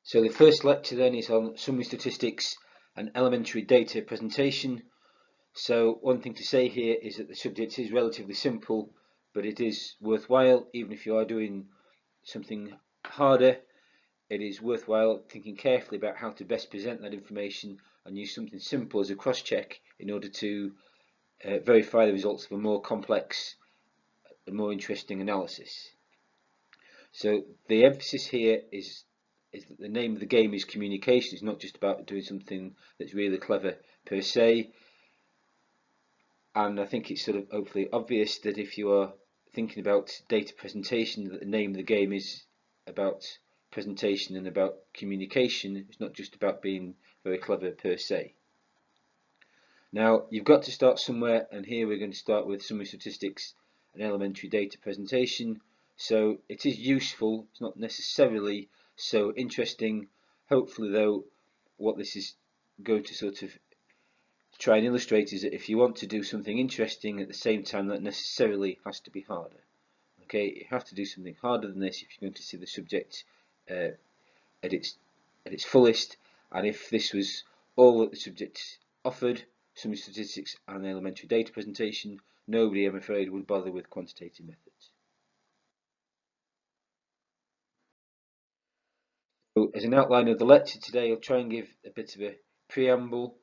So the first lecture then is on summary statistics and elementary data presentation. So one thing to say here is that the subject is relatively simple, but it is worthwhile. Even if you are doing something harder, it is worthwhile thinking carefully about how to best present that information and use something simple as a cross-check in order to verify the results of a more complex and more interesting analysis. So the emphasis here is that the name of the game is communication. It's not just about doing something that's really clever per se. And I think it's sort of hopefully obvious that if you are thinking about data presentation, that the name of the game is about presentation and about communication. It's not just about being very clever per se. Now you've got to start somewhere, and here we're going to start with summary statistics and elementary data presentation. So it is useful, it's not necessarily so interesting. Hopefully though, what this is going to sort of try and illustrate is that if you want to do something interesting at the same time, that necessarily has to be harder. Okay, you have to do something harder than this if you're going to see the subject at its fullest. And if this was all that the subject offered, summary statistics and elementary data presentation, nobody, I'm afraid, would bother with quantitative methods. So as an outline of the lecture today, I'll try and give a bit of a preamble,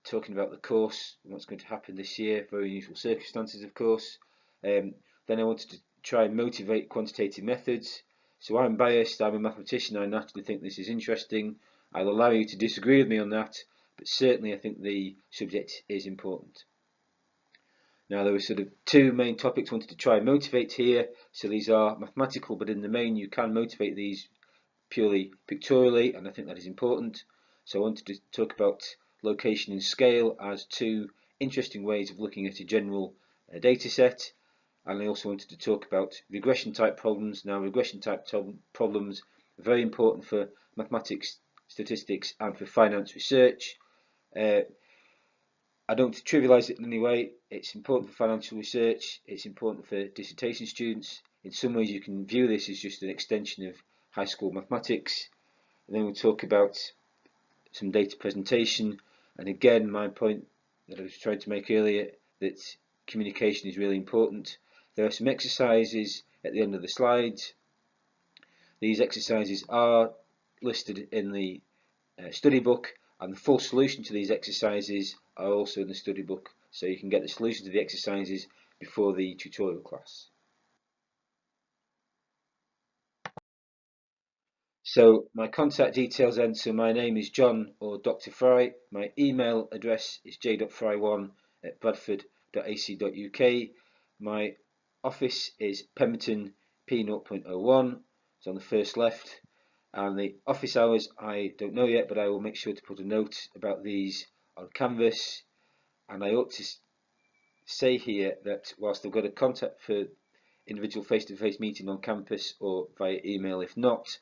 talking about the course and what's going to happen this year, very unusual circumstances of course. Then I wanted to try and motivate quantitative methods. So I'm biased, I'm a mathematician, I naturally think this is interesting. I'll allow you to disagree with me on that, but certainly I think the subject is important. Now there were sort of two main topics I wanted to try and motivate here. So these are mathematical, but in the main you can motivate these purely pictorially, and I think that is important. So I wanted to talk about location and scale as two interesting ways of looking at a general data set. And I also wanted to talk about regression type problems. Now regression type problems are very important for mathematics, statistics and for finance research. I don't trivialise it in any way. It's important for financial research, it's important for dissertation students. In some ways you can view this as just an extension of high school mathematics. And then we'll talk about some data presentation, and again my point that I was trying to make earlier, that communication is really important. There are some exercises at the end of the slides. These exercises are listed in the study book, and the full solution to these exercises are also in the study book, so you can get the solution to the exercises before the tutorial class. So my contact details then, so my name is John or Dr. Fry, my email address is j.fry1@bradford.ac.uk, my office is Pemberton P0.01, it's on the first left, and the office hours I don't know yet, but I will make sure to put a note about these on Canvas. And I ought to say here that whilst I've got a contact for individual face-to-face meeting on campus or via email, if not,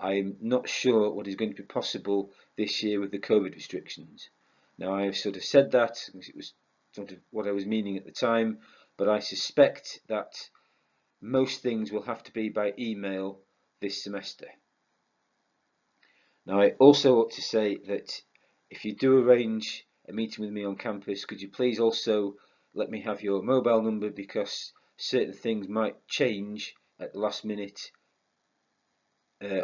I'm not sure what is going to be possible this year with the COVID restrictions. Now I've sort of said that, because it was sort of what I was meaning at the time, but I suspect that most things will have to be by email this semester. Now I also ought to say that if you do arrange a meeting with me on campus, could you please also let me have your mobile number, because certain things might change at the last minute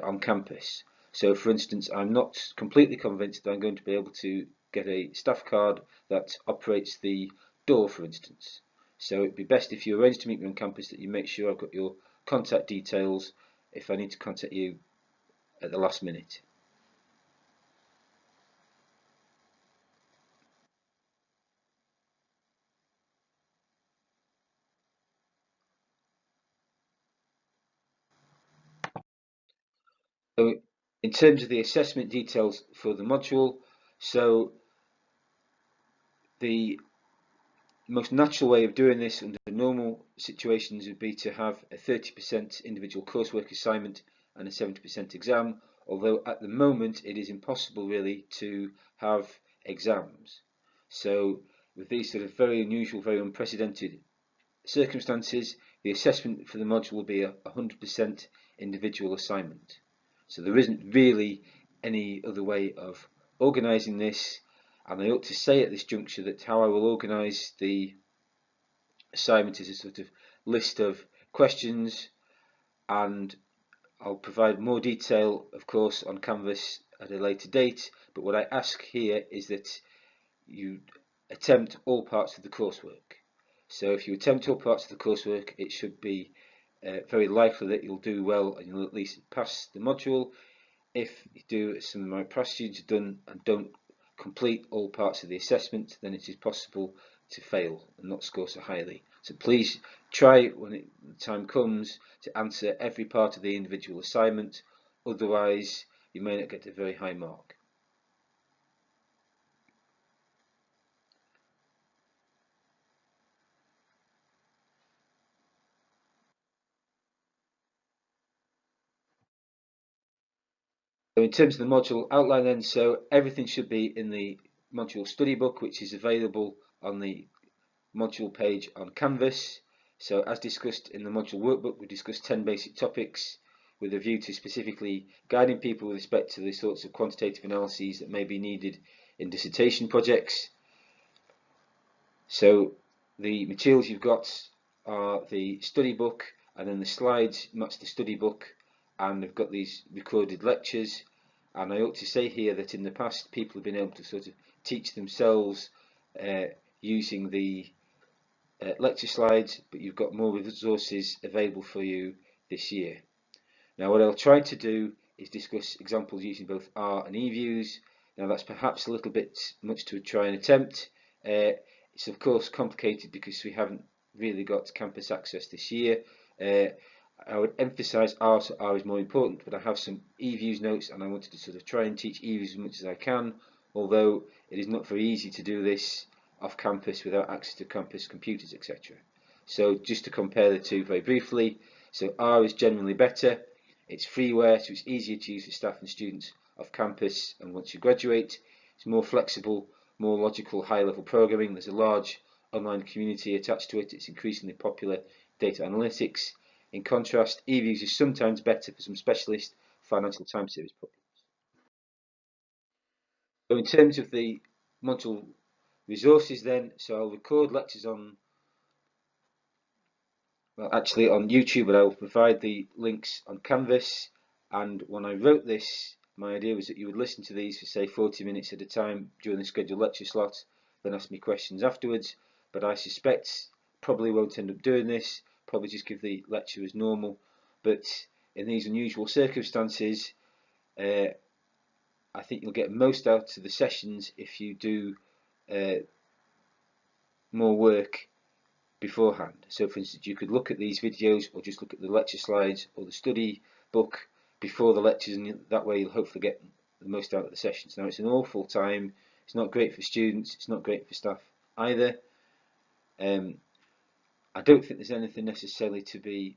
on campus. So for instance, I'm not completely convinced that I'm going to be able to get a staff card that operates the door, for instance. So it'd be best if you arrange to meet me on campus that you make sure I've got your contact details if I need to contact you at the last minute. So in terms of the assessment details for the module, so the most natural way of doing this under normal situations would be to have a 30% individual coursework assignment and a 70% exam, although at the moment it is impossible really to have exams. So with these sort of very unusual, very unprecedented circumstances, the assessment for the module will be a 100% individual assignment. So there isn't really any other way of organising this, and I ought to say at this juncture that how I will organise the assignment is a sort of list of questions, and I'll provide more detail, of course, on Canvas at a later date, but what I ask here is that you attempt all parts of the coursework. So if you attempt all parts of the coursework, it should be very likely that you'll do well and you'll at least pass the module. If you do, as some of my past students have done, and don't complete all parts of the assessment, then it is possible to fail and not score so highly. So please try, when the time comes, to answer every part of the individual assignment, otherwise you may not get a very high mark. So in terms of the module outline then, so everything should be in the module study book, which is available on the module page on Canvas. So as discussed in the module workbook, we discussed 10 basic topics with a view to specifically guiding people with respect to the sorts of quantitative analyses that may be needed in dissertation projects. So the materials you've got are the study book, and then the slides match the study book, and they've got these recorded lectures. And I ought to say here that in the past people have been able to sort of teach themselves using the lecture slides, but you've got more resources available for you this year. Now what I'll try to do is discuss examples using both R and E views. Now that's perhaps a little bit much to try and attempt. It's of course complicated because we haven't really got campus access this year. I would emphasise R, so R is more important, but I have some E-views notes and I wanted to sort of try and teach E-views as much as I can, although it is not very easy to do this off campus without access to campus computers, etc. So just to compare the two very briefly, so R is generally better. It's freeware, so it's easier to use for staff and students off campus, and once you graduate, it's more flexible, more logical, high-level programming. There's a large online community attached to it. It's increasingly popular data analytics. In contrast, eViews is sometimes better for some specialist financial time series problems. So in terms of the module resources then, so I'll record lectures on, well actually on YouTube, but I will provide the links on Canvas. And when I wrote this, my idea was that you would listen to these for say 40 minutes at a time during the scheduled lecture slot, then ask me questions afterwards, but I suspect probably won't end up doing this, probably just give the lecture as normal. But in these unusual circumstances, I think you'll get most out of the sessions if you do more work beforehand. So for instance, you could look at these videos or just look at the lecture slides or the study book before the lectures, and that way you'll hopefully get the most out of the sessions. Now it's an awful time, it's not great for students, it's not great for staff either. I don't think there's anything necessarily to be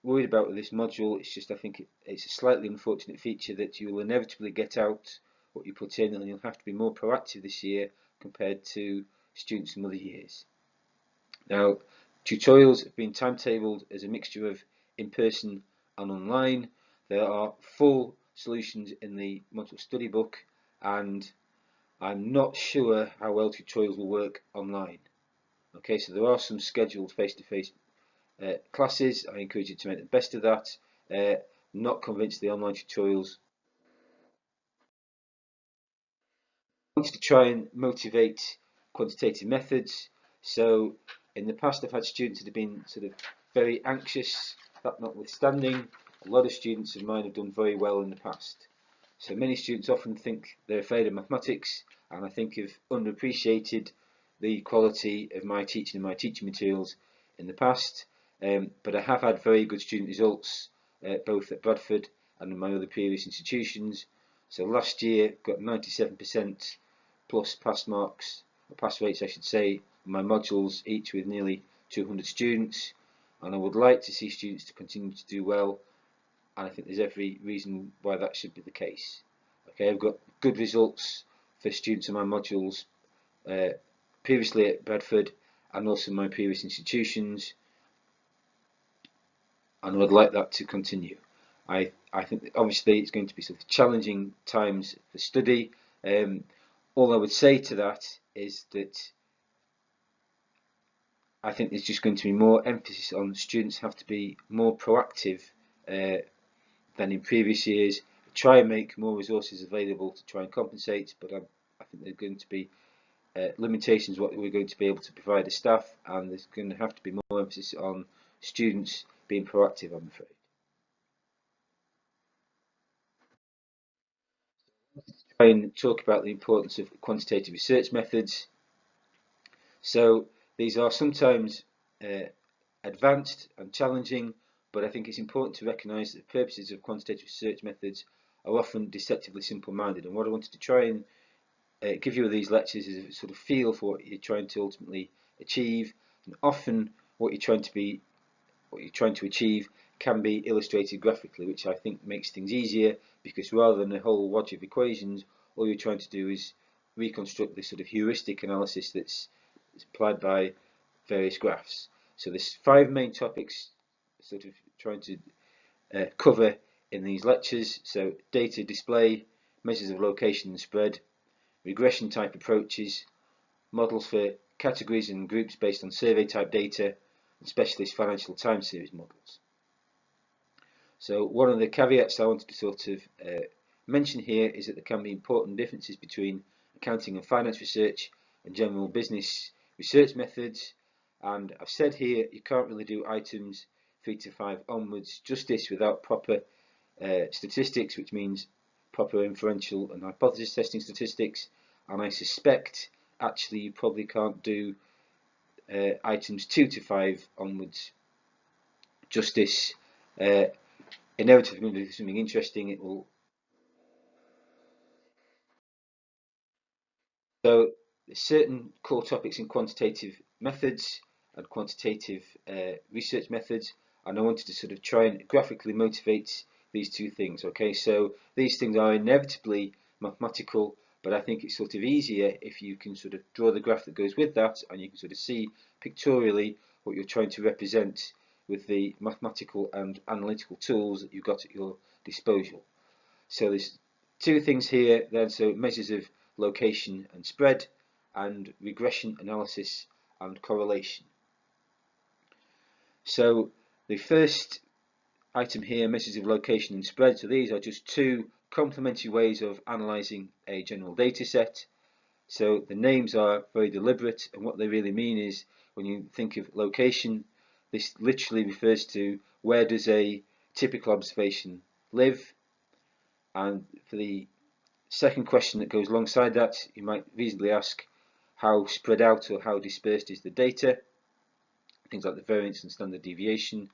worried about with this module. It's just I think it's a slightly unfortunate feature that you will inevitably get out what you put in, and you'll have to be more proactive this year compared to students from other years. Now, tutorials have been timetabled as a mixture of in-person and online. There are full solutions in the module study book, and I'm not sure how well tutorials will work online. Okay, so there are some scheduled face-to-face classes. I encourage you to make the best of that. Not convinced the online tutorials. I wanted to try and motivate quantitative methods. So in the past I've had students that have been sort of very anxious. That notwithstanding, a lot of students of mine have done very well in the past. So many students often think they're afraid of mathematics, and I think have underappreciated the quality of my teaching and my teaching materials in the past. But I have had very good student results both at Bradford and in my other previous institutions. So last year got 97% plus pass marks, or pass rates I should say, on my modules, each with nearly 200 students, and I would like to see students to continue to do well, and I think there's every reason why that should be the case. Okay, I've got good results for students in my modules previously at Bradford and also in my previous institutions, and I would like that to continue. I think that obviously it's going to be sort of challenging times for study. All I would say to that is that I think there's just going to be more emphasis on students have to be more proactive than in previous years. Try and make more resources available to try and compensate, but I think there's going to be limitations what we're going to be able to provide as staff, and there's going to have to be more emphasis on students being proactive, I'm afraid. Try and talk about the importance of quantitative research methods. So these are sometimes advanced and challenging, but I think it's important to recognise that the purposes of quantitative research methods are often deceptively simple-minded. And what I wanted to try and give you with these lectures is a sort of feel for what you're trying to ultimately achieve, and often what you're trying to achieve can be illustrated graphically, which I think makes things easier, because rather than a whole wodge of equations, all you're trying to do is reconstruct this sort of heuristic analysis that's applied by various graphs. So there's 5 main topics sort of trying to cover in these lectures. So data display, measures of location and spread, regression type approaches, models for categories and groups based on survey type data, and specialist financial time series models. So one of the caveats I wanted to sort of mention here is that there can be important differences between accounting and finance research and general business research methods. And I've said here you can't really do items 3 to 5 onwards justice without proper statistics, which means proper inferential and hypothesis testing statistics. And I suspect actually you probably can't do items 2 to 5 onwards justice. Inevitably going to do something interesting. It will. So there's certain core topics in quantitative methods and quantitative research methods, and I wanted to sort of try and graphically motivate these two things. Okay, so these things are inevitably mathematical, but I think it's sort of easier if you can sort of draw the graph that goes with that, and you can sort of see pictorially what you're trying to represent with the mathematical and analytical tools that you've got at your disposal. So there's 2 things here then, so measures of location and spread, and regression analysis and correlation. So the first item here, measures of location and spread, so these are just 2 complementary ways of analysing a general data set. So the names are very deliberate, and what they really mean is when you think of location, this literally refers to where does a typical observation live, and for the second question that goes alongside that, you might reasonably ask how spread out or how dispersed is the data, things like the variance and standard deviation.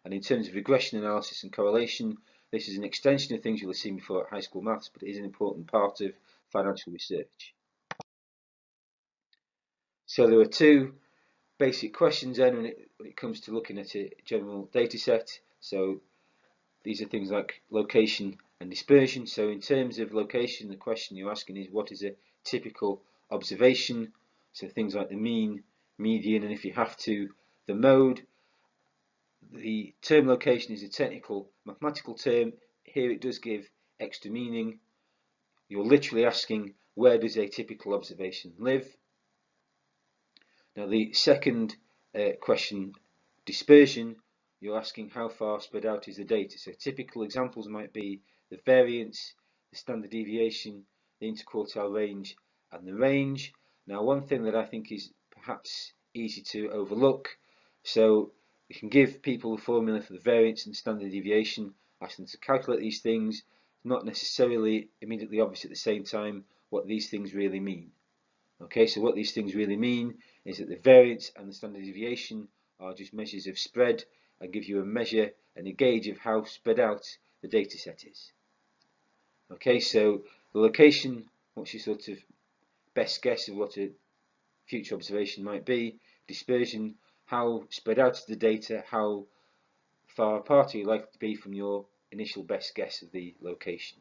And in terms of regression analysis and correlation, this is an extension of things you'll have seen before at high school maths, but it is an important part of financial research. So there are 2 basic questions then when it comes to looking at a general data set. So these are things like location and dispersion. So in terms of location, the question you're asking is what is a typical observation? So things like the mean, median, and if you have to, the mode. The term location is a technical mathematical term. Here it does give extra meaning. You're literally asking where does a typical observation live? Now the second question, dispersion, you're asking how far spread out is the data. So typical examples might be the variance, the standard deviation, the interquartile range, and the range. Now one thing that I think is perhaps easy to overlook, so you can give people the formula for the variance and standard deviation, ask them to calculate these things, not necessarily immediately obvious at the same time what these things really mean. Okay, so what these things really mean is that the variance and the standard deviation are just measures of spread and give you a measure and a gauge of how spread out the data set is. Okay, so the location, what's your sort of best guess of what a future observation might be? Dispersion, how spread out is the data, how far apart are you likely to be from your initial best guess of the location?